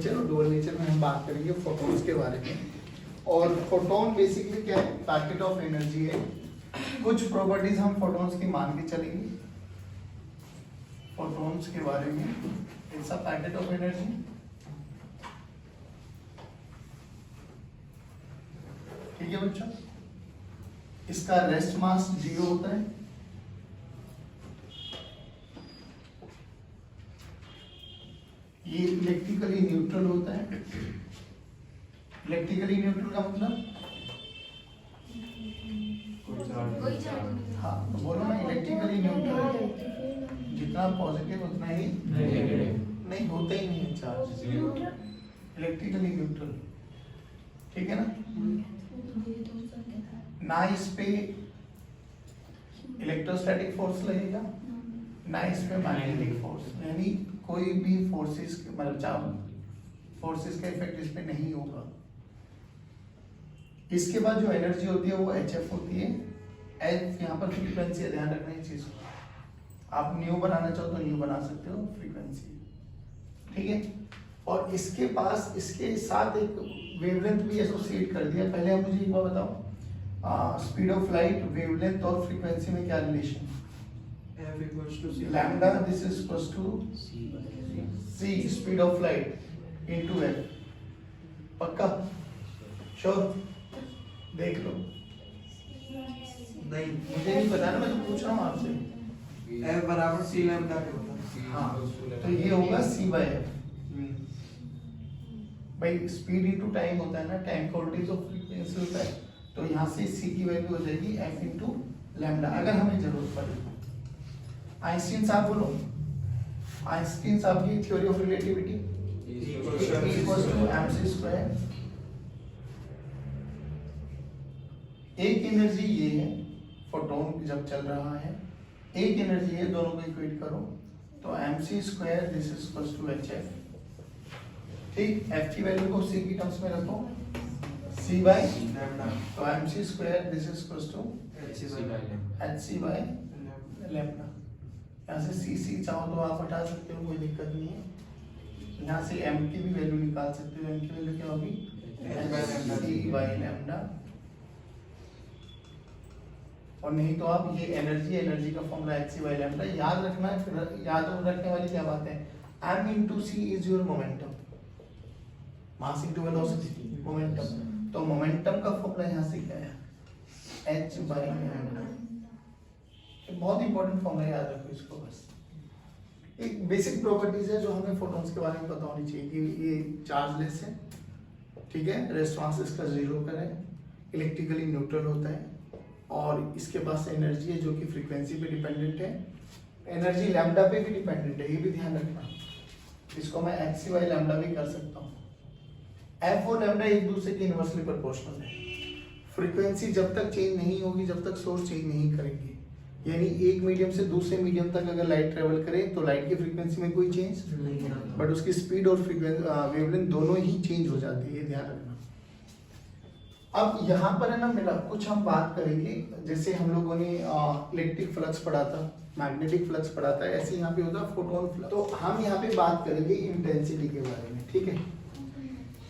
Nature और dual nature में हम बात करेंगे फोटॉन्स के बारे में। और फोटोन बेसिकली क्या है, पैकेट ऑफ एनर्जी है। कुछ प्रॉपर्टीज हम फोटॉन्स की मान के चलेंगे फोटॉन्स के बारे में। It's a packet of energy, ठीक है बच्चों। इसका रेस्ट मास 0 होता है। ये इलेक्ट्रिकली न्यूट्रल होता है। इलेक्ट्रिकली न्यूट्रल का मतलब, हाँ तो बोलो ना, इलेक्ट्रिकली न्यूट्रल, जितना पॉजिटिव उतना ही नहीं, होता ही नहीं चार्ज, इलेक्ट्रिकली न्यूट्रल, ठीक है ना। ना इस पे इलेक्ट्रोस्टैटिक फोर्स लगेगा, ना इस पे मैग्नेटिक फोर्स, यानी कोई भी फोर्सेस मतलब फोर्सेस का इफेक्ट इस पे नहीं होगा। इसके बाद जो एनर्जी होती है वो HF होती है। H यहाँ पर फ्रीक्वेंसी है, ध्यान रखना इस चीज को। आप न्यू बनाना चाहो तो न्यू बना सकते हो, फ्रीक्वेंसी, ठीक है। और इसके पास इसके साथ एक वेवलेंथ भी एसोसिएट कर दिया। पहले आप मुझे एक बार बताओ, स्पीड ऑफ लाइट, वेवलेंथ और फ्रीक्वेंसी में क्या रिलेशन है? Lambda this is equals to c speed of light into f। पक्का? श्योर? देख लो। नहीं मुझे नहीं पता ना, मैं तो पूछ रहा हूँ आपसे। f बराबर c लैम्डा के होता है। हाँ तो ये होगा c बाय f। भाई स्पीड इनटू टाइम होता है ना, टाइम का वोल्टेज ऑफ फ्रीक्वेंसी होता है, तो यहाँ से c की वैल्यू हो जाएगी f इनटू लैम्डा, अगर हमें जरूरत पड़े। आइंस्टीन साहब बोलो, आइंस्टीन साहब की theory of relativity equals to mc²। एक एनर्जी ये है, फोटोन जब चल रहा है, एक एनर्जी है, दोनों को इक्वेट करो तो mc² this is equals to hf, ठीक। f की वैल्यू को c की टर्म्स में रखो, c बाय लैम्डा, तो mc² this is equals to hc by lambda. यहाँ से c चाहो तो आप हटा सकते हो, कोई दिक्कत नहीं है। यहाँ से m की भी वैल्यू निकाल सकते हो, m की वैल्यू क्या होगी? c by lambda. और नहीं तो आप ये एनर्जी का फॉर्मूला hc बाय लैम्डा याद रखना है। फिर याद रखने वाली क्या बात है, m into c is your momentum, mass into velocity, momentum. तो मोमेंटम का फॉर्मूला यहाँ से क्या है? h by lambda. बहुत इंपॉर्टेंट फॉर्मूला, याद रखो इसको बस। एक बेसिक प्रॉपर्टीज है जो हमें फोटॉन्स के बारे में पता होनी चाहिए कि ये चार्जलेस है, ठीक है, रेस्पॉन्स इसका 0 का है, इलेक्ट्रिकली न्यूट्रल होता है, और इसके पास एनर्जी है जो कि फ्रीक्वेंसी पे डिपेंडेंट है, एनर्जी लैम्डा पे भी डिपेंडेंट है, ये भी ध्यान रखना। इसको मैं hc बाय लैम्डा भी कर सकता हूँ। f और लैम्डा एक दूसरे के इनवर्सली प्रोपोर्शनल है। फ्रीक्वेंसी जब तक चेंज नहीं होगी, जब तक सोर्स चेंज नहीं करेंगे, यानी एक मीडियम से दूसरे मीडियम तक अगर लाइट ट्रेवल करे तो लाइट की फ्रीक्वेंसी में कोई चेंज नहीं, बट उसकी स्पीड और वेवलेंथ दोनों ही चेंज हो जाती है, ये ध्यान रखना। अब यहाँ पर है ना मिला, कुछ हम बात करेंगे, जैसे हम लोगों ने इलेक्ट्रिक फ्लक्स पढ़ा था, मैग्नेटिक फ्लक्स पढ़ा था, ऐसे यहाँ पे होता है फोटोन फ्लक्स। तो हम यहाँ पे बात करेंगे इंटेंसिटी के बारे में, ठीक है।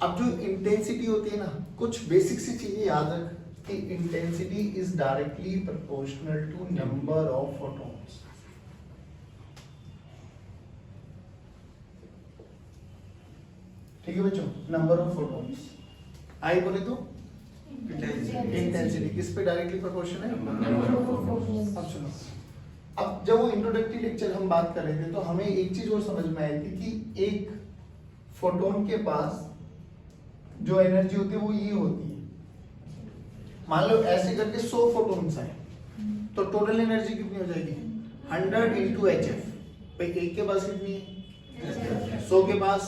अब जो इंटेंसिटी होती है ना, कुछ बेसिक सी चीजें याद रख कि intensity is directly proportional to number of photons. ठीक है बच्चों, नंबर ऑफ फोटॉन्स आई बोले तो इंटेंसिटी किस पे डायरेक्टली प्रोपोर्शनल है? अब सुनो, अब जब वो इंट्रोडक्टरी लेक्चर हम बात कर रहे थे तो हमें एक चीज और समझ में आई थी कि एक फोटोन के पास जो एनर्जी होती है वो ये होती है। मान लो ऐसे करके 100 फोटॉन्स आए तो टोटल एनर्जी कितनी हो जाएगी? 100 इंटू HF। भाई एक के पास कितनी है? 100 के पास।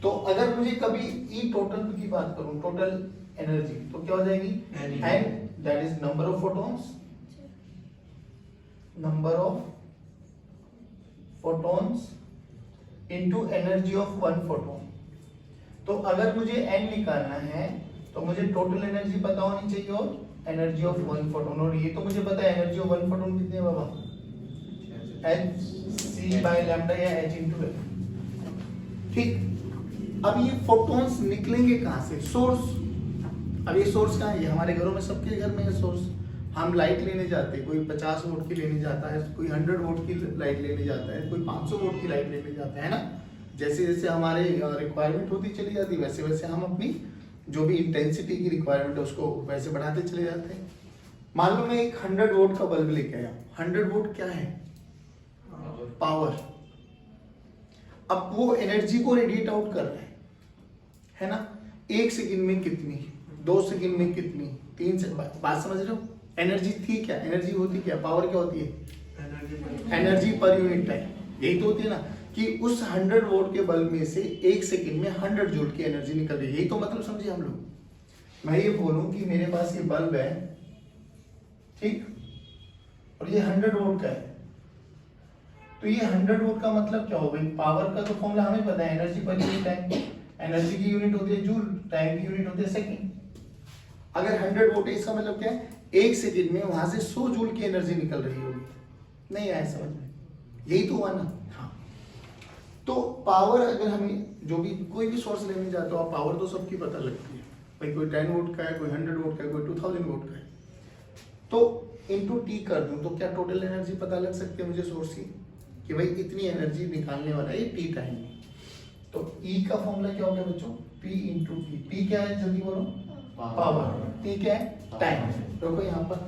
तो अगर मुझे कभी ई टोटल की बात करूं, टोटल एनर्जी, तो क्या हो जाएगी? And that is number of photons, number of photons into energy of one photon. तो अगर मुझे n निकालना है तो मुझे टोटल एनर्जी पता होनी चाहिए और एनर्जी ऑफ वन फोटोन, और ये तो मुझे पता है एनर्जी ऑफ वन फोटोन कितनी है बाबा? hc बाय लैम्डा या h इंटू l, ठीक। अब ये फोटॉन्स निकलेंगे कहाँ से? सोर्स। अब ये सोर्स कहाँ है? ये हमारे घरों में, सबके घर में है सोर्स। हम लाइट लेने जाते हैं, कोई 50 वोल्ट की लेने जाता है, कोई 100 वोल्ट की लाइट लेने जाता है, कोई 500 वोल्ट की लाइट लेने जाता है ना। जैसे जैसे हमारे रिक्वायरमेंट होती चली जाती है, वैसे वैसे हम अपनी जो भी इंटेंसिटी की रिक्वायरमेंट है उसको वैसे बढ़ाते चले जाते हैं। मान लो मैं एक 100 वोल्ट का बल्ब लेके आया। 100 वोल्ट क्या है? पावर। अब वो एनर्जी को रेडिएट आउट कर रहा है ना। 1 सेकंड में कितनी, 2 सेकंड में कितनी, 3 से, बात समझ रहे हो? एनर्जी थी क्या? एनर्जी होती क्या? पावर क्या होती है? एनर्जी पर यूनिट टाइम। यही तो होती है ना कि उस 100 वोल्ट के बल्ब में से 1 सेकंड में 100 जूल की एनर्जी निकल रही है। यही तो मतलब समझे हम लोग। मैं ये बोलूं कि मेरे पास ये बल्ब है, ठीक, और ये 100 वोल्ट का है, तो ये 100 वोल्ट का मतलब क्या हो भाई? पावर का तो फॉर्मूला हमें पता है, एनर्जी पर यूनिट टाइम। एनर्जी की यूनिट होती है जूल, टाइम की यूनिट होती है सेकंड। अगर 100 वोल्ट है, इसका मतलब क्या है? 1 सेकंड में वहां से 100 जूल की एनर्जी निकल रही होगी। नहीं आया समझ में? यही तो हुआ ना। हाँ, तो पावर अगर हमें जो भी कोई भी सोर्स लेने जाते हो, पावर तो सबकी पता लगती है भाई। कोई 10 वोल्ट का है, कोई 100 वोल्ट का है, कोई 2000 वोल्ट का है। तो इनटू टी कर दूं तो क्या टोटल एनर्जी पता लग सकती है मुझे सोर्स की, कि भाई इतनी एनर्जी निकालने वाला है टी टाइम में। तो ई का फॉर्मूला क्या हो गया बच्चों? P into T. पी क्या है जल्दी बोलो? पावर। टी क्या है? टाइम। रखो यहाँ पर,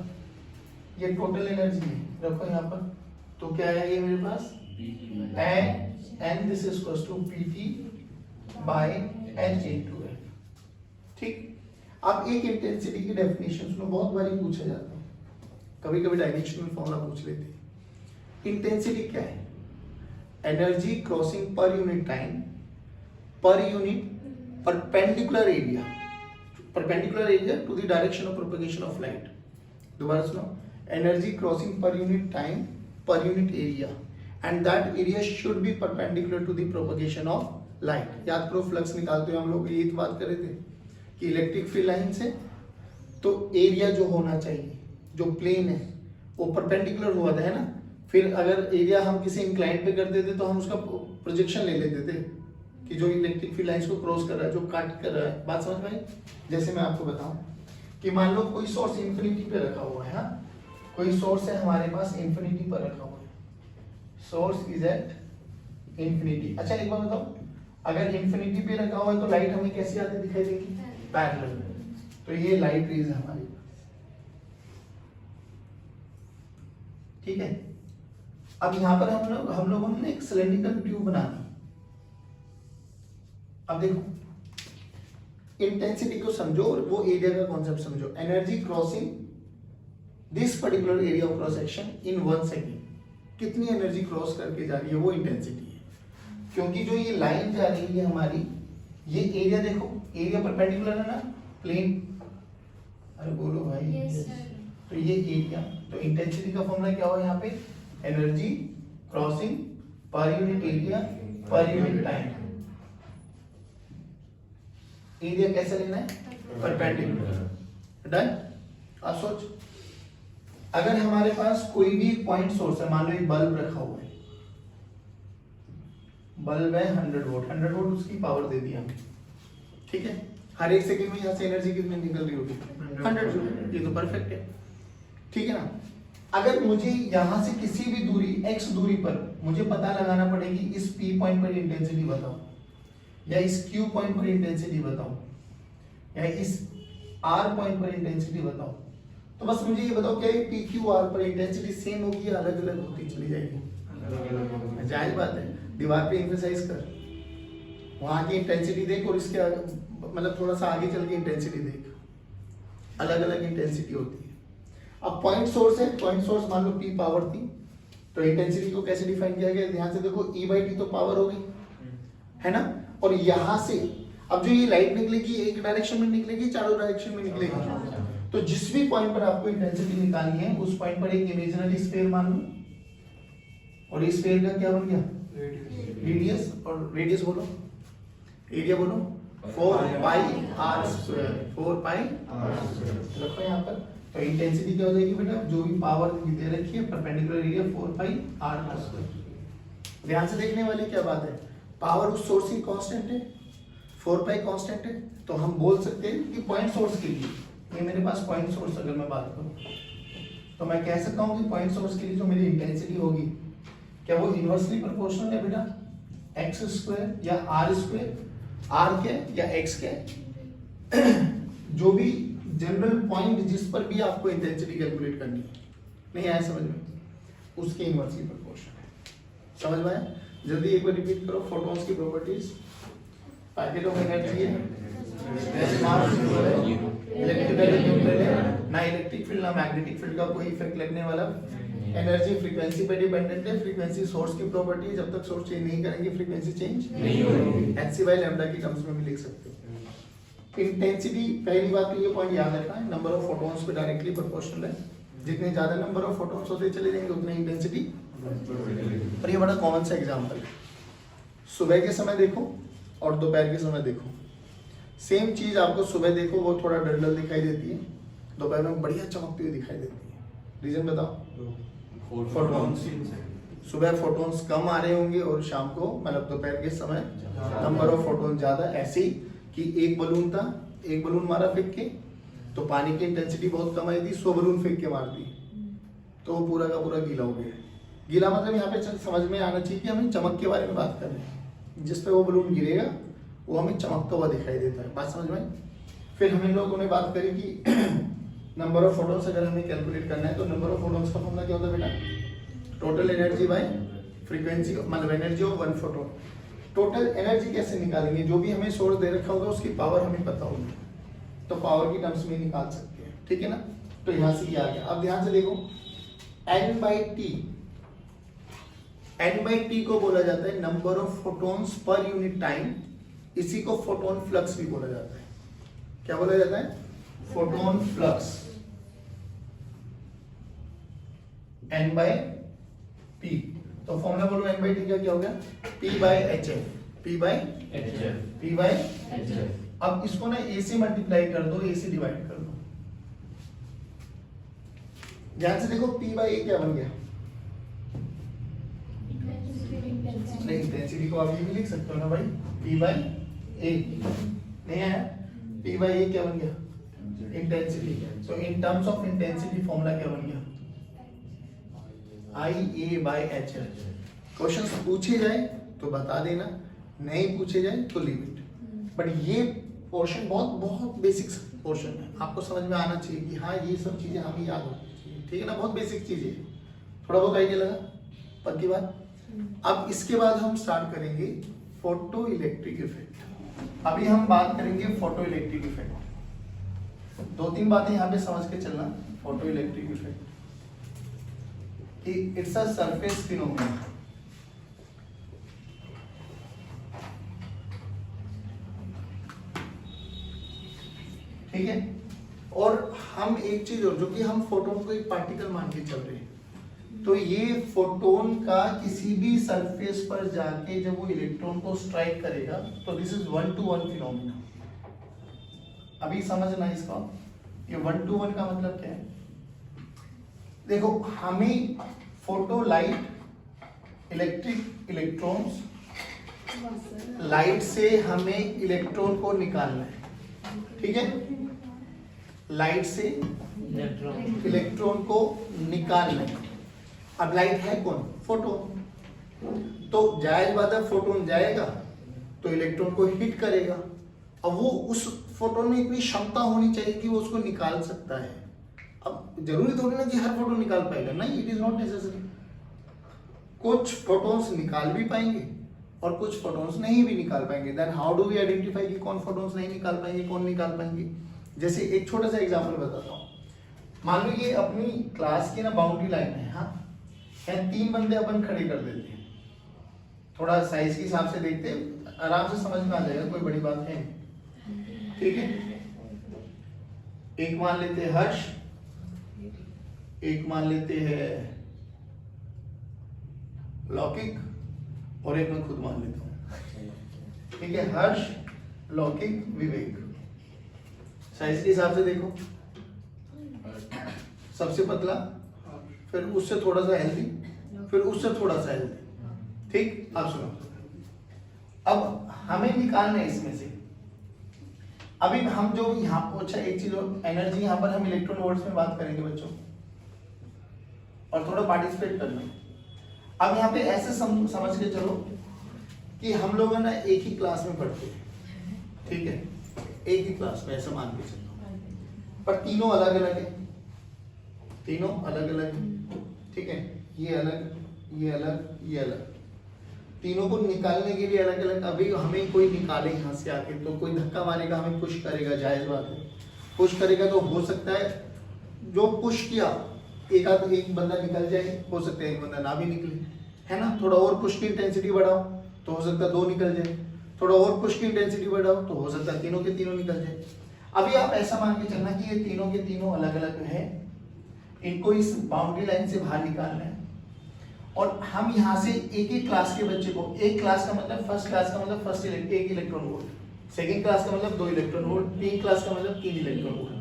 ये टोटल एनर्जी है, रखो यहाँ पर। तो क्या है ये मेरे पास? And this is equals to P T by H into F. ठीक। अब एक इंटेंसिटी की डेफिनेशन में बहुत बारी पूछा जाता है, कभी कभी डायमेंशनल फॉर्मूला पूछ लेते हैं। इंटेंसिटी क्या है? Energy crossing per unit time per unit perpendicular area, perpendicular area to the direction of propagation of light. दोबारा सुनो, energy crossing per unit time per unit area and that area should be perpendicular to the propagation of light. याद करो, flux निकालते हुए हम लोग ये बात कर रहे थे कि इलेक्ट्रिक फील्ड लाइन से तो एरिया जो होना चाहिए, जो प्लेन है, वो परपेंडिकुलर हुआ था, है ना। फिर अगर एरिया हम किसी इंक्लाइन पे कर देते तो हम उसका प्रोजेक्शन ले लेते थे कि जो इलेक्ट्रिक फील्ड लाइंस को क्रॉस कर रहा है, जो कट कर रहा है। बात समझ में आई? जैसे मैं आपको बताऊं कि मान लो कोई सोर्स इंफिनिटी पे रखा हुआ है, हाँ? कोई सोर्स है हमारे पास इंफिनिटी पर रखा हुआ है, सोर्स इज एट इंफिनिटी। अच्छा एक बात बताओ, अगर इंफिनिटी पे रखा हुआ है तो लाइट हमें कैसी आती दिखाई देगी? पैरेलल। तो ये लाइट रेज है हमारे पास, ठीक है। अब यहां पर हम लोगों ने एक सिलेंड्रिकल ट्यूब बना दी। अब देखो, इंटेंसिटी को समझो और वो एरिया का कॉन्सेप्ट समझो। Energy crossing this particular area of cross section in 1 second, कितनी एनर्जी क्रॉस करके जा रही है, वो इंटेंसिटी है। क्योंकि जो ये लाइन जा रही है हमारी, ये एरिया देखो, एरिया परपेंडिकुलर है ना, प्लेन। अरे बोलो भाई। yes, तो ये एरिया, तो इंटेंसिटी का फॉर्मूला क्या हुआ यहाँ पे? Energy crossing per unit area पर यूनिट टाइम। एरिया कैसे लेना है? परपेंडिकुलर। डन। अब सोच, अगर हमारे पास कोई भी पॉइंट सोर्स है, मान लो एक बल्ब रखा हुआ है, बल्ब है 100 वोल्ट, 100 वोल्ट उसकी पावर दे दी हमने, ठीक है। हर 1 सेकंड में यहाँ से एनर्जी कितनी निकल रही होगी? 100 जूल। ये तो परफेक्ट है, ठीक है ना। अगर मुझे यहाँ से किसी भी दूरी x दूरी पर मुझे पता लगाना पड़ेगी, इस P पॉइंट पर इंटेंसिटी बताओ, या इस Q पॉइंट पर इंटेंसिटी बताओ, या इस R पॉइंट पर इंटेंसिटी बताओ, तो बस मुझे ये बताओ क्या ये PQR पर इंटेंसिटी सेम होगी या अलग अलग होती चली जाएगी? जायज बात है। दीवार पे एम्फसाइज कर, वहां की इंटेंसिटी देख और इसके मतलब थोड़ा सा आगे चल के इंटेंसिटी देख, अलग अलग इंटेंसिटी होती है। अब पॉइंट सोर्स है, पॉइंट सोर्स मान लो P पावर थी, तो इंटेंसिटी को कैसे डिफाइन किया गया? ध्यान से देखो, E/T तो पावर हो गई, है ना। और यहां से अब जो ये लाइट निकलेगी, एक डायरेक्शन में निकलेगी, चारों डायरेक्शन में निकलेगी। तो जिस भी पॉइंट पर आपको इंटेंसिटी निकालनी है, उस पॉइंट पर एक इमेजिनरी स्फीयर मान लो, और इस स्फीयर का क्या बन गया? रेडियस। और रेडियस बोलो, एरिया बोलो, 4πr²। 4πr²। रखो यहाँ पर। तो इंटेंसिटी क्या हो जाएगी बेटा? जो भी पावर दे रखी है, परपेंडिकुलर एरिया 4πr²। ध्यान से देखने वाली क्या बात है, पावर उस सोर्स की कांस्टेंट है, 4 पाई कांस्टेंट है, तो हम बोल सकते हैं कि पॉइंट सोर्स के लिए, ये मेरे पास पॉइंट सोर्स अगर मैं बात करूं तो मैं कह सकता हूं कि पॉइंट सोर्स के लिए जो मेरी इंटेंसिटी होगी, क्या वो इनवर्सली प्रोपोर्शनल है बेटा एक्स स्क्वायर या आर स्क्वायर, आर के या एक्स के, जो भी जनरल पॉइंट जिस पर भी आपको इंटेंसिटी कैलकुलेट करनी है, नहीं आया समझ में, उसके इनवर्सली प्रोपोर्शनल है। समझ में आया? जल्दी एक बार रिपीट करो फोटॉन्स की प्रॉपर्टीज। पैकेट ऑफ एनर्जी है, इलेक्ट्रिकल न्यूट्रल है, ना इलेक्ट्रिक फील्ड ना मैग्नेटिक फील्ड का कोई इफेक्ट लगने वाला, एनर्जी फ्रीक्वेंसी पे डिपेंडेंट है, फ्रीक्वेंसी सोर्स की प्रॉपर्टी, जब तक सोर्स चेंज नहीं करेंगे फ्रीक्वेंसी चेंज नहीं होगी, hc by लैम्डा की टर्म्स में भी लिख सकते हो। इंटेंसिटी, पहली बात तो ये पॉइंट याद रखना है, नंबर ऑफ फोटॉन्स पे डायरेक्टली प्रोपोर्शनल है, जितने ज्यादा नंबर ऑफ फोटॉन्स होते चले जाएंगे उतनी इंटेंसिटी। और ये बड़ा कॉमन सा एग्जांपल है, सुबह के समय देखो और दोपहर के समय देखो, सेम चीज आपको सुबह देखो वो थोड़ा डल डल दिखाई देती है, दोपहर में बढ़िया चमकती हुई दिखाई देती है। रीजन बताओ। फोटॉन्स, सुबह फोटॉन्स कम आ रहे होंगे और शाम को मतलब दोपहर के समय नंबर ऑफ फोटॉन ज्यादा, ऐसे ही कि एक बलून था, एक बलून मारा फेंक के तो पानी की इंटेंसिटी बहुत कम आई थी, 100 बलून फेंक के मार दी तो वो पूरा का पूरा गीला हो गया। गीला मतलब यहाँ पे समझ में आना चाहिए कि हमें चमक के बारे में बात कर रहे हैं, जिस पे वो बलून गिरेगा वो हमें चमकता हुआ दिखाई देता है। बात समझ में? फिर हम इन लोगों ने बात करी कि नंबर ऑफ फोटॉन्स अगर हमें कैलकुलेट करना है तो नंबर ऑफ फोटॉन्स का फॉर्मूला क्या होता है बेटा? टोटल एनर्जी बाय फ्रीक्वेंसी, मतलब energy of one photon. Total energy कैसे निकालेंगे? जो भी हमें सोर्स दे रखा होगा उसकी पावर हमें पता होगी, तो पावर की टर्म्स में निकाल सकते हैं, ठीक है ना? तो यहाँ से ये आ गया। अब ध्यान से देखो, n/t, n/t को बोला जाता है number of photons per unit time, इसी को फोटोन फ्लक्स भी बोला जाता है। क्या बोला जाता है? Photon flux. n/p, तो फॉर्मूला बोलो n/t का क्या हो गया? p/hf, p/hf। अब इसको ना a से मल्टीप्लाई कर दो, a से डिवाइड कर दो। ध्यान से देखो, p/a क्या बन गया? नहीं, इंटेंसिटी को आप ये भी लिख सकते हो ना भाई, p/a। नहीं आया? p/a क्या बन गया? इंटेंसिटी। तो in terms of intensity formula क्या बन गया? IA/hf। क्वेश्चंस पूछे जाए तो बता देना, नहीं पूछे जाए तो लीव इट। बट ये पोर्शन बहुत बहुत बेसिक पोर्शन है, आपको समझ में आना चाहिए कि हाँ ये सब चीजें हमें याद होनी चाहिए, ठीक है ना? बहुत बेसिक चीजें है, थोड़ा बहुत आइडिया लगा, पक्की बात। अब इसके बाद हम स्टार्ट करेंगे फोटो इलेक्ट्रिक इफेक्ट। अभी हम बात करेंगे फोटो इलेक्ट्रिक इफेक्ट। 2-3 बातें यहाँ पे समझ के चलना। फोटो इलेक्ट्रिक इफेक्ट कि इट्स अ सरफेस फिनोमेनन। ठीक है? और हम एक चीज और, जो कि हम फोटोन को एक पार्टिकल मान के चल रहे हैं, तो ये फोटोन का किसी भी सरफेस पर जाके जब वो इलेक्ट्रॉन को स्ट्राइक करेगा तो दिस इज 1-to-1 फिनोमेना। अभी समझना इसका, ये 1-to-1 का मतलब क्या है? देखो, हमें photo light, electric electrons, light से हमें इलेक्ट्रॉन को निकालना है, ठीक है? लाइट से इलेक्ट्रॉन को निकालना है। अब लाइट है कौन? फोटोन। तो जायज बात है, फोटोन जाएगा तो इलेक्ट्रॉन को हिट करेगा, अब वो उस फोटोन में इतनी क्षमता होनी चाहिए कि वो उसको निकाल सकता है। अब जरूरी थोड़ी ना कि हर फोटोन निकाल पाएगा, नहीं, इट इज नॉट नेसेसरी। कुछ फोटॉन्स निकाल भी पाएंगे और कुछ फोटॉन्स नहीं भी निकाल पाएंगे। Then how do we identify कि कौन फोटॉन्स नहीं निकाल पाएंगे, कौन निकाल पाएंगे? जैसे एक छोटा सा एग्जांपल बताता हूँ। मान लो ये अपनी क्लास की ना बाउंड्री लाइन है, हाँ, 3 बंदे अपन खड़े कर देते हैं, थोड़ा साइज के हिसाब से देखते हैं, आराम से समझ में आ जाएगा, कोई बड़ी बात है, ठीक है? एक मान लेते हैं हर्ष, एक मान लेते हैं लौकिक और एक मैं खुद मान लेता हूं, ठीक है? हर्ष, लौकिक, विवेक। साइज के हिसाब से देखो, सबसे पतला, फिर उससे थोड़ा सा हेल्दी, फिर उससे थोड़ा सा हेल्दी, ठीक? आप सुनो, अब हमें निकालना है इसमें से अभी हम जो यहाँ अच्छा एक चीज और, एनर्जी यहाँ पर हम इलेक्ट्रॉन वोल्ट्स में बात करेंगे बच्चों, और थोड़ा पार्टिसिपेट करना। अब यहाँ पे ऐसे समझ के चलो कि हम लोग ना एक ही क्लास में पढ़ते हैं, ठीक है, एक ही क्लास में, ऐसा मान के चलो, पर तीनों अलग अलग है, तीनों अलग अलग है, ठीक है, ये अलग, ये अलग, ये अलग, तीनों को निकालने के लिए अलग अलग। अभी हमें कोई निकाले यहाँ से आके तो कोई धक्का मारेगा, हमें पुश करेगा, जायज बात है, पुश करेगा तो हो सकता है जो पुश किया एक बंदा निकल जाए, हो सकता है एक बंदा ना भी निकले, है ना। थोड़ा और पुश की इंटेंसिटी बढ़ाओ तो हो सकता है दो निकल जाए, थोड़ा और पुश की इंटेंसिटी बढ़ाओ तो हो सकता है तीनों के तीनों निकल जाए। अभी आप ऐसा मान के चलना कि ये तीनों के तीनों अलग अलग है, इनको इस बाउंड्री लाइन से बाहर निकालना है, और हम यहाँ से एक ही क्लास के बच्चे को, एक क्लास का मतलब फर्स्ट क्लास का मतलब फर्स्ट एक इलेक्ट्रॉन वोल्ट, सेकंड क्लास का मतलब 2 इलेक्ट्रॉन वोल्ट, तीन क्लास का मतलब 3 इलेक्ट्रॉन वोल्ट।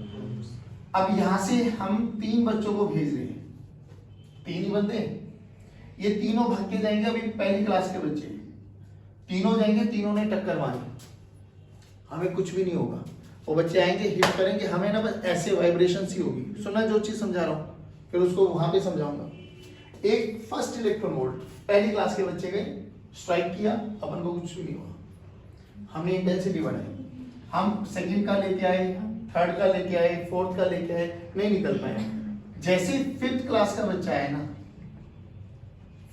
अब यहाँ से हम 3 बच्चों को भेज रहे हैं, 3 ही बंदे, ये तीनों भाग के जाएंगे, अभी पहली क्लास के बच्चे तीनों जाएंगे, तीनों ने टक्कर मारी, हमें कुछ भी नहीं होगा, वो बच्चे आएंगे हिट करेंगे, हमें ना बस ऐसे वाइब्रेशन ही होगी। सुनना जो चीज समझा रहा हूँ, फिर उसको वहां पे समझाऊंगा। एक फर्स्ट इलेक्ट्रॉन वोल्ट, पहली क्लास के बच्चे गए, स्ट्राइक किया, अपन को कुछ भी नहीं हुआ, हमने इंटेंसिटी बढ़ाई, हम सेकंड का लेके आए, थर्ड का लेके आए, फोर्थ का लेके आए, नहीं निकल पाए। जैसे फिफ्थ क्लास का बच्चा है ना,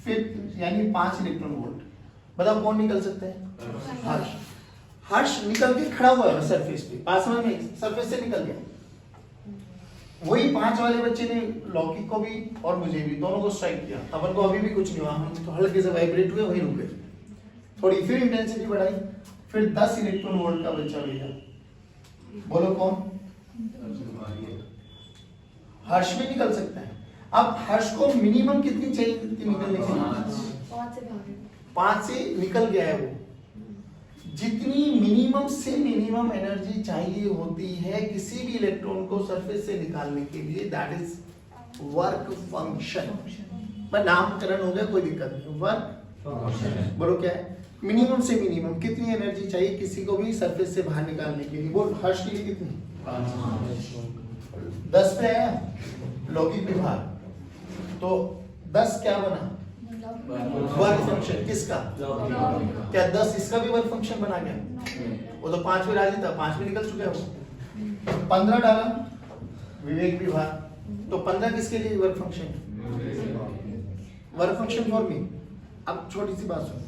फिफ्थ यानी 5 इलेक्ट्रॉन वोल्ट, बताओ कौन निकल सकता है? हर्ष। हर्ष निकल के खड़ा हुआ है सरफेस पे, पास में सरफेस से निकल गया। वही 5 वाले बच्चे ने लौकिक को भी और मुझे भी, दोनों को स्ट्राइक किया, अपन को अभी भी कुछ नहीं हुआ, हम तो हल्के से वाइब्रेट हुए, वहीं रुक गए। थोड़ी फिर इंटेंसिटी बढ़ाई, फिर 10 इलेक्ट्रॉन वोल्ट का बच्चा भेजा, बोलो कौन? हर्ष भी निकल सकता है। अब हर्ष को मिनिमम कितनी चाहिए निकलने के लिए? 5 से निकल गया है वो। जितनी मिनिमम से मिनिमम एनर्जी चाहिए होती है किसी भी इलेक्ट्रॉन को सरफेस से निकालने के लिए, दैट इज वर्क फंक्शन। पर नामकरण हो गया, कोई दिक्कत नहीं, वर्क फंक्शन बोलो क्या है? मिनिमम से मिनिमम कितनी एनर्जी चाहिए किसी को भी सरफेस से बाहर निकालने के लिए? बोल हर्ष के लिए कितनी? 10 पे आया लौकिक विभाग, तो 10 क्या बना? वर्क फंक्शन किसका? क्या 10 इसका भी वर्क फंक्शन बना गया? वो तो 5 में राजी था, 5 में निकल चुका है वो। 15 डाला विवेक विभाग, तो 15 किसके लिए work function? Work function for me. अब छोटी सी बात सुनो,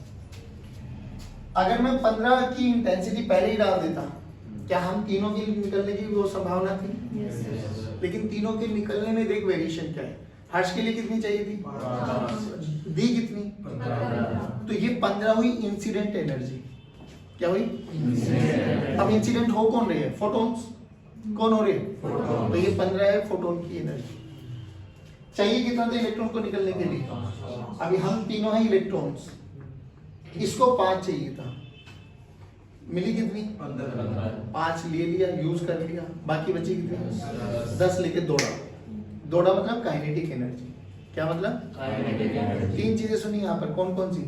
अगर मैं 15 की इंटेंसिटी पहले ही डाल देता, क्या हम तीनों की निकलने की वो संभावना थी? लेकिन तीनों के निकलने में देख वेरिएशन क्या है। हर्ष के लिए कितनी चाहिए थी? दी कितनी? तो ये 15 हुई इंसिडेंट एनर्जी। क्या हुई? अब इंसिडेंट हो कौन रही है? फोटॉन्स। कौन हो रहे हैं? तो ये 15 है फोटोन की एनर्जी। चाहिए कितना था इलेक्ट्रॉन को निकलने के लिए? अभी हम तीनों हैं इलेक्ट्रॉन्स, इसको 5 चाहिए था, मिली कितनी? 5 ले लिया, यूज कर लिया, बाकी बची कितनी? 10 लेके दौड़ा। दौड़ा मतलब काइनेटिक एनर्जी। क्या मतलब? Kinetic energy. 3 चीजें सुनी यहाँ पर, कौन कौन सी?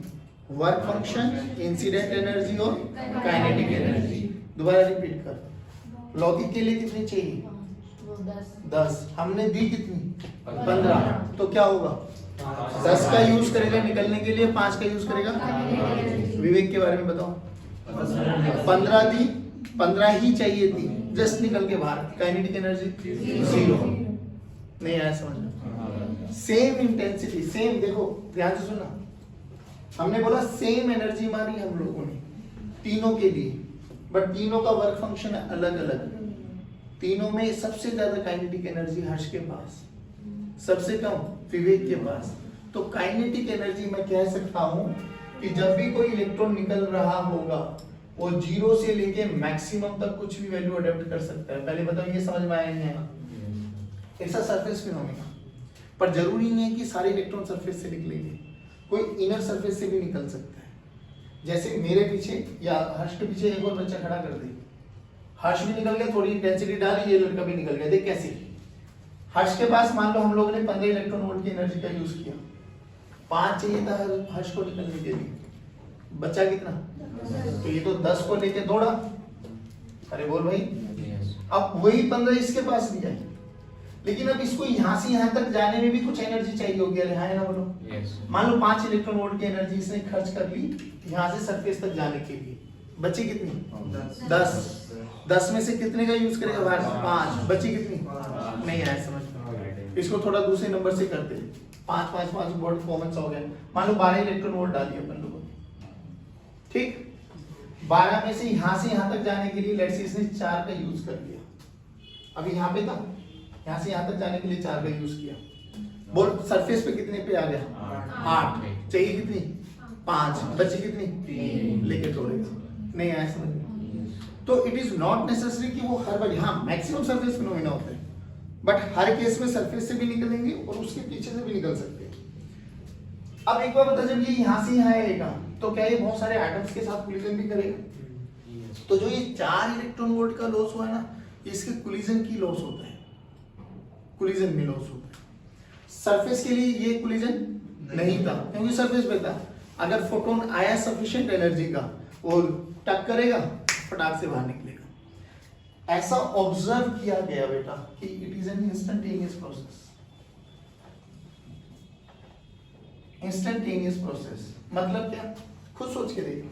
वर्क फंक्शन, इंसिडेंट एनर्जी और काइनेटिक एनर्जी। दोबारा रिपीट कर। लौकिक के लिए कितनी चाहिए? 10। हमने दी कितनी? 15। तो क्या होगा? 10 का यूज करेगा निकलने के लिए, 5 का यूज करेगा। विवेक के बारे में बताओ। 15 दी, 15 ही चाहिए थी, जस्ट निकल के बाहर, काइनेटिक एनर्जी 0। नहीं आया समझ? सेम इंटेंसिटी, सेम, देखो ध्यान से सुनना, हमने बोला सेम एनर्जी मारी हम लोगों ने तीनों के लिए, बट तीनों का वर्क फंक्शन अलग अलग। तीनों में सबसे ज्यादा काइनेटिक एनर्जी हर्ष के पास, सबसे कम विवेक के पास। तो काइनेटिक एनर्जी मैं कह सकता हूं कि जब भी कोई इलेक्ट्रॉन निकल रहा होगा वो 0 से लेके मैक्सिमम तक कुछ भी वैल्यू अडॉप्ट कर सकता है। पहले बताओ ये समझ में आया है? It's a surface phenomena. पर जरूरी नहीं है कि सारे इलेक्ट्रॉन सरफेस से निकलेंगे, कोई इनर सरफेस से भी निकल सकता है। जैसे मेरे पीछे या हर्ष के पीछे एक और बच्चा खड़ा कर दे, हर्ष भी निकल गया, थोड़ी इंटेंसिटी डाली, ये लड़का भी निकल गया। देख कैसे? हर्ष के पास मान लो हम लोगों ने 15 इलेक्ट्रॉन वोल्ट की एनर्जी का यूज किया, 5 चाहिए था हर्ष को निकलने के लिए, बचा कितना? तो ये तो 10 को लेके दौड़ा, अरे बोल भाई, Yes. अब वही 15 इसके पास भी है, लेकिन अब इसको यहाँ से यहाँ तक जाने में भी कुछ एनर्जी चाहिए होगी। अरे हाँ है ना बोलो। Yes. मान लो 5 इलेक्ट्रॉन वोल्ट की एनर्जी इसने खर्च कर ली यहाँ से सरफेस तक जाने के लिए, बची कितनी? 10 में से कितने का यूज करेगा बाहर? 5। बची कितनी? नहीं आया समझ में। इसको थोड़ा दूसरे नंबर से करते हैं। 5 5 5 वोल्ट कॉमन सा हो गया। मान लो 12 इलेक्ट्रॉन वोल्ट डालिए अपन लोगों ने, ठीक। 12 में से यहाँ तक जाने के लिए लेट्स से इसने 4 का यूज कर लिया। अभी यहाँ पे था, यहाँ से यहाँ तक जाने के लिए 4 का यूज किया। बोल सरफेस पे कितने पे आ गया? 8। चाहिए कितनी? 5। बची कितनी? 3। लेके छोड़ेगा। नहीं आया समझ में? तो इट इज नॉट नेसेसरी कि वो हर बार, हाँ मैक्सिमम सरफेस फिनोमेना होते हैं, बट हर केस में सरफेस से भी निकलेंगे और उसके पीछे से भी निकल सकते हैं। अब एक बार बता, जब ये यहाँ से यहाँ आएगा तो क्या ये बहुत सारे एटम्स के साथ कोलिजन भी करेगा? तो जो ये 4 इलेक्ट्रॉन वोल्ट का लॉस हुआ है ना, इसके कोलिजन की लॉस होता है, कोलिजन में लॉस होता है। सरफेस के लिए ये कोलिजन नहीं था क्योंकि सरफेस पे था। अगर फोटोन आया सफिशिएंट एनर्जी का, वो टक करेगा, फटाक से बाहर निकलेगा। ऐसा ऑब्जर्व किया गया बेटा कि it is an instantaneous process. Instantaneous process मतलब क्या? खुद सोच के देखो।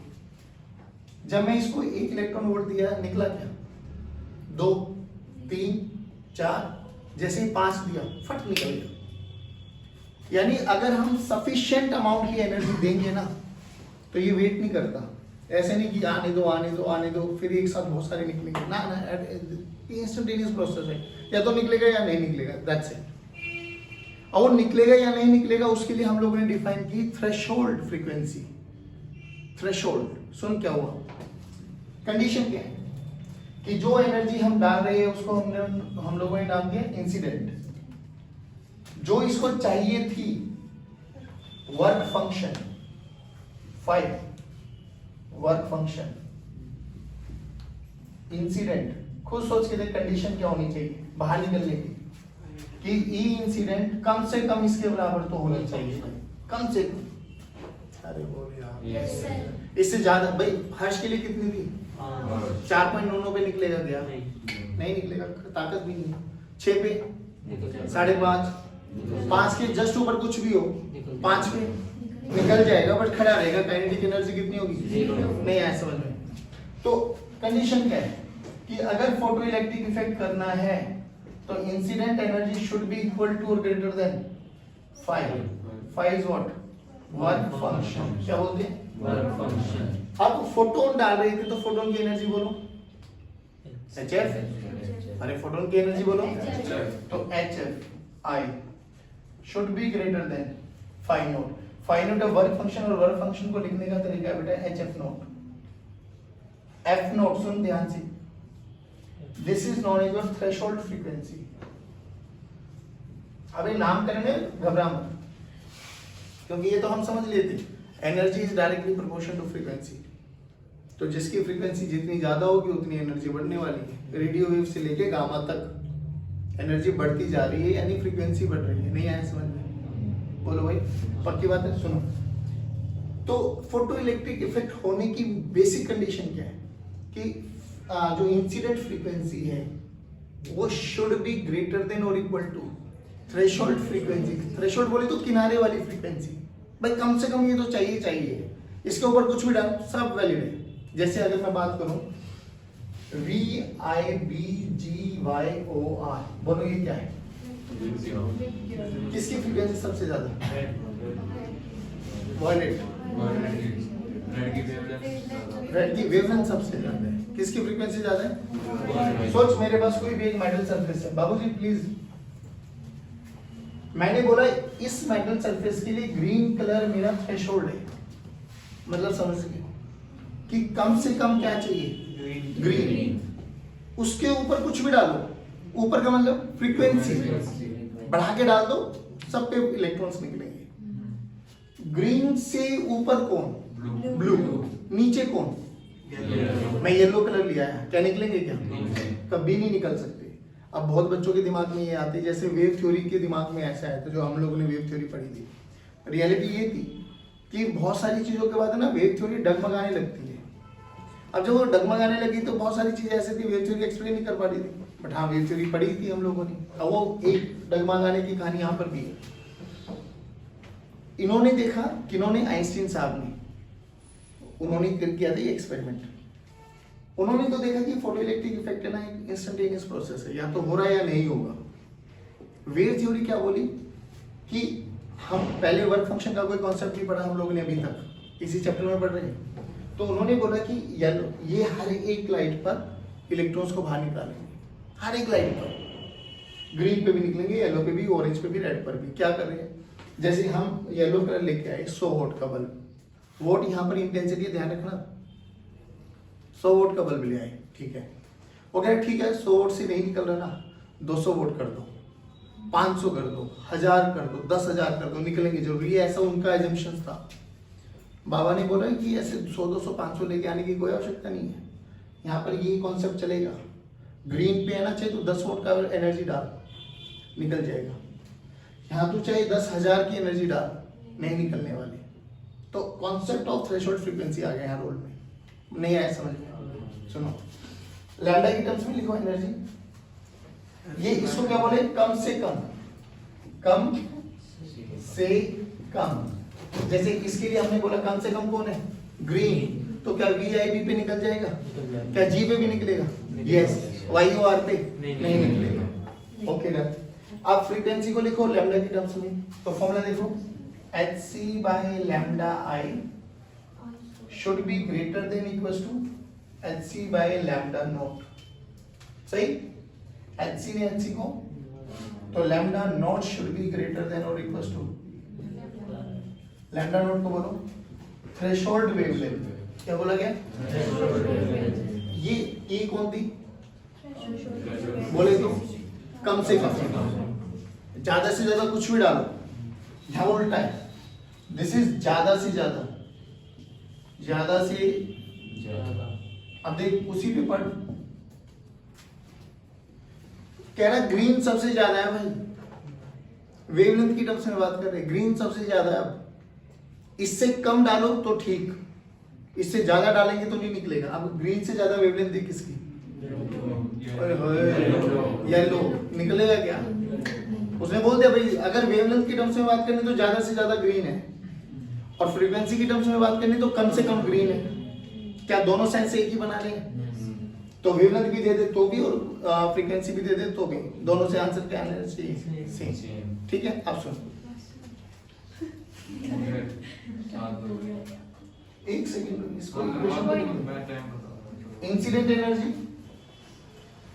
जब मैं इसको 1 इलेक्ट्रॉन वोल्ट दिया, निकला क्या? 2 3 4, जैसे ही 5 दिया फट निकल गया। यानी अगर हम सफिशिएंट अमाउंट की एनर्जी देंगे ना तो ये वेट नहीं करता। ऐसे नहीं कि आने दो आने दो आने दो फिर एक साथ बहुत सारे निकलेंगे ना, इंस्टेंटेनियस प्रोसेस है, या तो निकलेगा या नहीं निकलेगा, दैट्स इट। और निकलेगा या नहीं निकलेगा उसके लिए हम लोगों ने डिफाइन की थ्रेशोल्ड फ्रीक्वेंसी। थ्रेशोल्ड सुन क्या हुआ? कंडीशन क्या है कि जो एनर्जी हम डाल रहे हैं उसको हम लोगों ने नाम दिया इंसिडेंट। जो इसको चाहिए थी work function 5, work function incident, खुद सोच के देख कंडीशन क्या होनी चाहिए बाहर निकलने की कि ई इंसिडेंट कम से कम इसके बराबर तो होनी चाहिए, कम से कम। अरे बोल यार, Yes. इससे ज्यादा भाई हर्ष के लिए कितनी थी? 4.99 पे निकलेगा क्या? नहीं निकलेगा, ताकत भी नहीं। 6 पे 5.5, 5 के जस्ट ऊपर कुछ भी हो 5 पे निकल जाएगा बट खड़ा रहेगा। काइनेटिक एनर्जी कितनी होगी? नहीं आया समझ में? तो कंडीशन क्या है कि अगर फोटो इलेक्ट्रिक इफेक्ट करना है तो incident energy should be equal to और greater than 5। 5 is what? Work function. क्या बोलते हैं? Work function. अब फोटोन डाल रहे थे तो फोटोन की एनर्जी बोलो HF। अरे फोटोन की एनर्जी बोलो तो HF I should be greater than 5 naught. 5 naught है वर्क फंक्शन, और वर्क फंक्शन को लिखने का तरीका बेटा HF नोट। F नोट सुन ध्यान से, this is known as your threshold frequency. अभी नामकरण में घबरा मत क्योंकि ये तो हम समझ लेते, energy is directly proportion to frequency. तो जिसकी फ्रीक्वेंसी जितनी ज्यादा होगी उतनी एनर्जी बढ़ने वाली है। रेडियो वेव से लेके गामा तक एनर्जी बढ़ती जा रही है, यानी फ्रीक्वेंसी बढ़ रही है। नहीं आया समझ में? बोलो भाई, पक्की बात है? सुनो, तो फोटो इलेक्ट्रिक इफेक्ट होने की बेसिक कंडीशन क्या है कि जो इंसिडेंट फ्रीक्वेंसी है वो शुड बी ग्रेटर देन और equal to threshold frequency. Threshold बोले तो किनारे वाली फ्रीक्वेंसी, भाई कम से कम ये तो चाहिए चाहिए। इसके ऊपर कुछ भी डाल सब वैलिड है। जैसे अगर मैं बात करूं VIBGYOR, बोलो ये क्या है? किसकी फ्रीक्वेंसी सबसे ज्यादा? वॉयलेट। रेड की वेवलेंथ सबसे ज्यादा है। किसकी फ्रीक्वेंसी ज्यादा है? सोच मेरे पास कोई भी एक मेटल सरफेस है, बाबूजी प्लीज, मैंने बोला इस मेटल सरफेस के लिए ग्रीन कलर मेरा थ्रेशोल्ड है, मतलब समझ गए कि कम से कम क्या चाहिए? ग्रीन। उसके ऊपर कुछ भी डालो, ऊपर का मतलब फ्रीक्वेंसी बढ़ा के डाल दो, सब पे इलेक्ट्रॉन्स निकलेंगे। ग्रीन से ऊपर कौन? ब्लू। नीचे कौन? मैं येलो कलर लिया है, क्या निकलेंगे? क्या कभी नहीं निकल सकते। अब बहुत बच्चों के दिमाग में ये आती है, जैसे वेव थ्योरी के दिमाग में ऐसा है, तो जो हम लोगों ने वेव थ्योरी पढ़ी थी, रियलिटी ये थी कि बहुत सारी चीजों के बाद ना वेव थ्योरी डगमगाने लगती है। अब जब वो डगमगाने लगी तो बहुत सारी चीजें ऐसी थी वेव थ्योरी एक्सप्लेन नहीं कर पा रही थी, बट हाँ वेव थ्योरी पढ़ी थी हम लोगों ने। अब वो एक डगमगाने की कहानी यहाँ पर भी है। इन्होंने देखा, किन्होंने, आइंस्टीन साहब ने, उन्होंने किया था ये एक्सपेरिमेंट। उन्होंने तो देखा कि फोटोइलेक्ट्रिक इफेक्ट है ना एक इंस्टेंटेनियस प्रोसेस है, या तो हो रहा है या नहीं होगा। वेव थ्योरी क्या बोली कि हम पहले वर्क फंक्शन का कोई कॉन्सेप्ट नहीं पढ़ा हम लोगों ने अभी तक, इसी चैप्टर में पढ़ रहे हैं। तो उन्होंने बोला कि ये हर एक लाइट पर इलेक्ट्रॉन्स को बाहर निकालेंगे, हर एक लाइट पर, ग्रीन पे भी निकलेंगे, येलो पे भी, ऑरेंज पे भी, रेड पर भी। क्या कर रहे हैं, जैसे हम येलो कलर लेके आए 100 वोट का बल्ब, वोट यहाँ पर इंटेंसिटी ध्यान रखना, 100 वोट का बल्ब ले आए, ठीक है। वो कह ठीक है 100 वोट से नहीं निकल रहा ना, 200 वोट कर दो, 500 कर दो, 1000 कर दो, 10,000 कर दो, निकलेंगे जरूरी है, ऐसा उनका एजम्पशन था। बाबा ने बोला कि ऐसे 100, 200, 500 लेके आने की कोई आवश्यकता नहीं है, यहाँ पर यही कॉन्सेप्ट चलेगा। ग्रीन पे आना चाहिए तो 10 वोट का एनर्जी डाल, निकल जाएगा। यहाँ तो चाहे 10,000 की एनर्जी डाल, नहीं निकलने वाली। तो कॉन्सेप्ट ऑफ थ्रेशोल्ड फ्रीक्वेंसी आ गया यहाँ रोल में, नहीं आया समझ में? सुनो, लैम्डा की टर्म्स में लिखो एनर्जी, ये इसको क्या बोले, कम से कम, कम से कम। जैसे इसके लिए हमने बोला कम से कम कौन है, ग्रीन, तो क्या VIB पे निकल जाएगा, क्या G पे भी निकलेगा? यस। YOR पे नहीं निकलेगा। ओके ना, अब फ्रीक्वेंसी को लिखो लैम्डा की टर्म्स में, तो फॉर्मूला देखो, hc by lambda I should be greater than equals to hc by lambda naught। सही, hc ने hc को, तो lambda naught should be greater than or equals to, lambda naught को बोलो थ्रेशोल्ड वेवलेंथ। क्या बोला गया? ये कौन थी, बोले तो कम से कम, ज्यादा से ज्यादा कुछ भी डालो, यहाँ उल्टा है, दिस इज ज्यादा से ज्यादा, ज्यादा से ज्यादा। अब देख उसी पे पढ़, कह रहा ग्रीन सबसे ज्यादा है भाई, वेवलेंथ की टर्म्स में बात कर रहे हैं, ग्रीन सबसे ज्यादा है। अब इससे कम डालो तो ठीक, इससे ज्यादा डालेंगे तो नहीं निकलेगा। अब ग्रीन से ज्यादा वेवलेंथ देख किसकी, येलो, निकलेगा क्या? उसने बोल दिया भाई अगर वेवलेंथ की टर्म्स में बात करनी तो ज्यादा से ज्यादा ग्रीन है, और फ्रीक्वेंसी की टर्म्स में बात करनी तो कम से कम ग्रीन है। क्या दोनों सेंस एक ही बना लेंगे? तो वेवलेंथ भी दे दे तो भी और फ्रीक्वेंसी भी दे दे तो भी, दोनों से आंसर क्या आना चाहिए, सेम। ठीक है, अब सुन, एक सेकंड, इसको इंसिडेंट एनर्जी,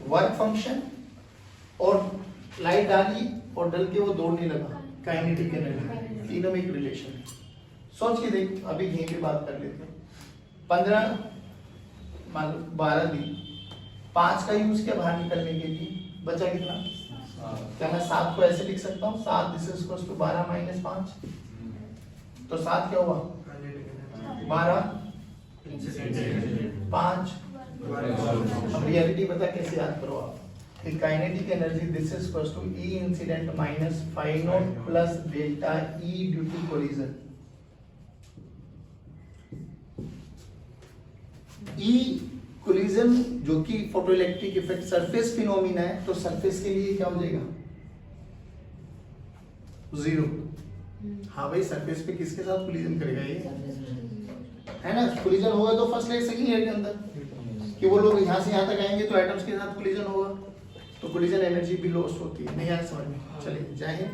वर्क फंक्शन और लाइट डाली और डल के वो दौड़ने लगा, काइनेटिक एनर्जी, तीनों में एक रिलेशन है। सोच के देख, अभी यहीं पे बात कर लेते हैं। 15 12 दिन 5 का यूज किया बाहर निकलने के लिए, बचा कितना? क्या मैं 7 को ऐसे लिख सकता हूँ, 7 दिस इज इक्वल्स टू 12 - 5, तो 7 क्या हुआ, 12 5। अब रियलिटी पता कैसे याद करो आप, kinetic energy this is equals to E incident minus phi naught plus delta E due to collision. E collision जो कि फोटोइलेक्ट्रिक इफेक्ट सरफेस फिनोमिना है, तो सरफेस के लिए क्या हो जाएगा, 0। हाँ भाई, सरफेस पे किसके साथ कोलिजन करेगा ये, है ना? कोलिजन होगा तो फर्स्ट लेयर सेकंड लेयर के अंदर, कि वो लोग यहाँ से यहाँ तक आएंगे तो एटम्स के साथ कोलिजन होगा, तो कोलिजन एनर्जी भी लॉस होती है। नहीं आया समझ में? चलिए, जय हिंद।